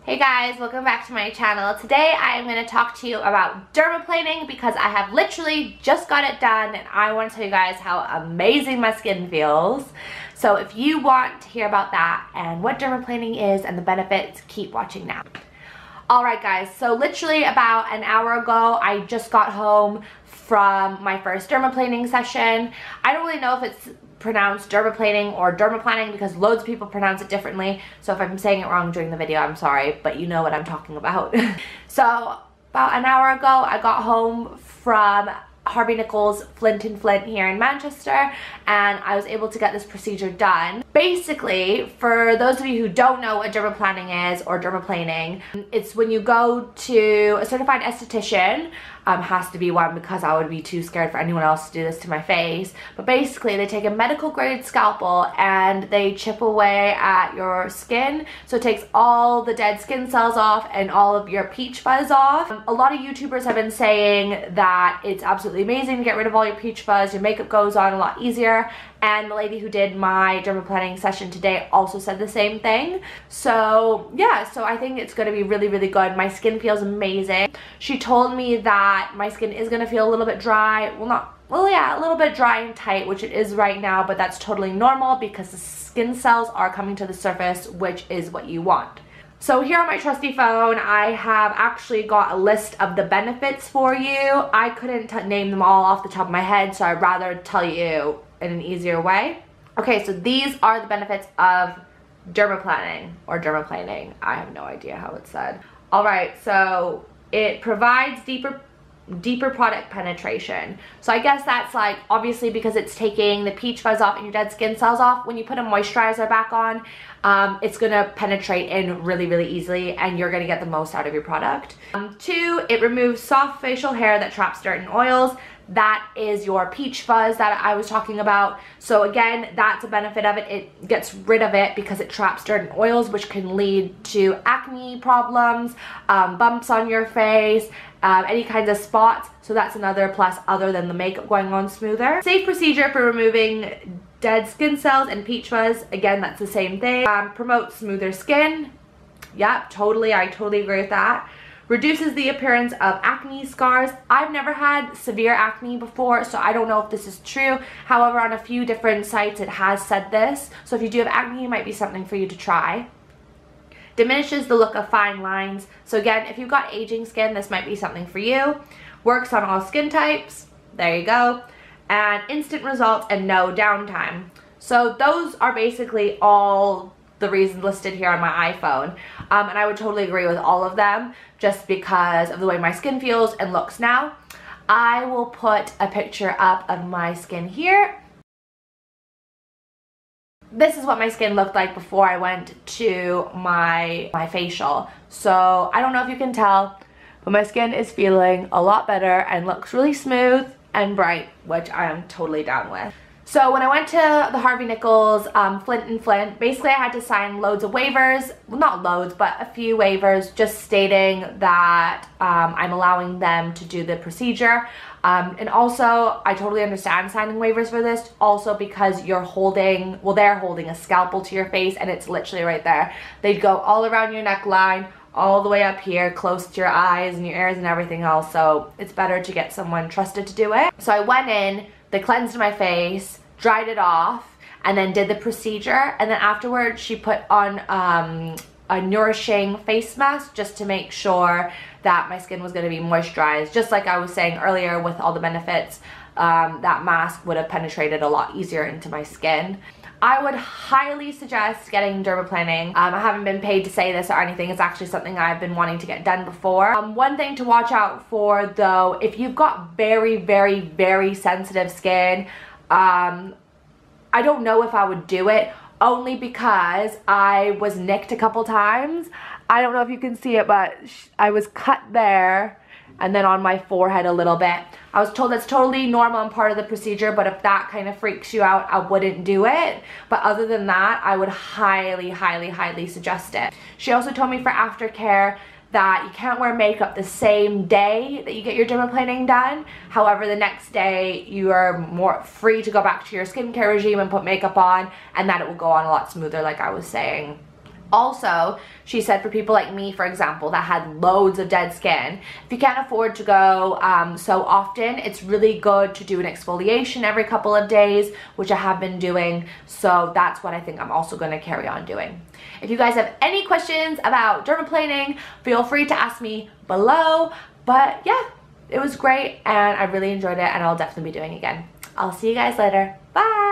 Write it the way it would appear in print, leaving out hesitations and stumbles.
Hey guys, welcome back to my channel. Today I am going to talk to you about dermaplaning because I have literally just got it done and I want to tell you guys how amazing my skin feels. So if you want to hear about that and what dermaplaning is and the benefits, keep watching now. Alright guys, so literally about an hour ago I just got home from my first dermaplaning session. I don't really know if it's pronounced dermaplaning or dermaplaning because loads of people pronounce it differently, so if I'm saying it wrong during the video, I'm sorry, but you know what I'm talking about. So about an hour ago I got home from Harvey Nichols Flint Flint here in Manchester and I was able to get this procedure done. Basically, for those of you who don't know what dermaplaning is or dermaplaning, it's when you go to a certified esthetician. Has to be one because I would be too scared for anyone else to do this to my face. But basically they take a medical grade scalpel and they chip away at your skin. So it takes all the dead skin cells off and all of your peach fuzz off. A lot of YouTubers have been saying that it's absolutely amazing to get rid of all your peach fuzz. Your makeup goes on a lot easier. And the lady who did my dermaplaning session today also said the same thing. So yeah, so I think it's going to be really, really good. My skin feels amazing. She told me that my skin is going to feel a little bit dry. Well, yeah, a little bit dry and tight, which it is right now, but that's totally normal because the skin cells are coming to the surface, which is what you want. So here on my trusty phone, I have actually got a list of the benefits for you. I couldn't name them all off the top of my head, so I'd rather tell you in an easier way. Okay, so these are the benefits of dermaplaning or dermaplaning. I have no idea how it's said. Alright, so it provides deeper product penetration. So I guess that's like obviously because it's taking the peach fuzz off and your dead skin cells off. When you put a moisturizer back on, it's gonna penetrate in really, really easily and you're gonna get the most out of your product. 2, it removes soft facial hair that traps dirt and oils. That is your peach fuzz that I was talking about. So again, that's a benefit of it. It gets rid of it because it traps dirt and oils, which can lead to acne problems, bumps on your face, any kinds of spots. So that's another plus other than the makeup going on smoother. Safe procedure for removing dead skin cells and peach fuzz. Again, that's the same thing. Promotes smoother skin. Yep, I totally agree with that. Reduces the appearance of acne scars. I've never had severe acne before, so I don't know if this is true. However, on a few different sites it has said this. So if you do have acne, it might be something for you to try. Diminishes the look of fine lines. So again, if you've got aging skin, this might be something for you. Works on all skin types. There you go. And instant results and no downtime. So those are basically all the reasons listed here on my iPhone. And I would totally agree with all of them just because of the way my skin feels and looks now. I will put a picture up of my skin here. This is what my skin looked like before I went to my facial. So I don't know if you can tell, but my skin is feeling a lot better and looks really smooth and bright, which I am totally down with. So when I went to the Harvey Nichols Flint Flint, basically I had to sign loads of waivers, well, not loads, but a few waivers just stating that I'm allowing them to do the procedure. And also, I totally understand signing waivers for this, also because you're holding, well, they're holding a scalpel to your face and it's literally right there. They'd go all around your neckline, all the way up here, close to your eyes and your ears and everything else, so it's better to get someone trusted to do it. So I went in, they cleansed my face, dried it off, and then did the procedure, and then afterwards she put on a nourishing face mask just to make sure that my skin was going to be moisturized. Just like I was saying earlier with all the benefits, that mask would have penetrated a lot easier into my skin. I would highly suggest getting dermaplaning. I haven't been paid to say this or anything. It's actually something I've been wanting to get done before. One thing to watch out for though, if you've got very, very, very sensitive skin, I don't know if I would do it only because I was nicked a couple times. I don't know if you can see it, but I was cut there and then on my forehead a little bit. I was told that's totally normal and part of the procedure, but if that kind of freaks you out, I wouldn't do it. But other than that, I would highly, highly, highly suggest it. She also told me for aftercare that you can't wear makeup the same day that you get your dermaplaning done. However, the next day you are more free to go back to your skincare regime and put makeup on, and that it will go on a lot smoother like I was saying. Also, she said for people like me, for example, that had loads of dead skin, if you can't afford to go so often, it's really good to do an exfoliation every couple of days, which I have been doing. So that's what I think I'm also going to carry on doing. If you guys have any questions about dermaplaning, feel free to ask me below. But yeah, it was great and I really enjoyed it, and I'll definitely be doing it again. I'll see you guys later. Bye!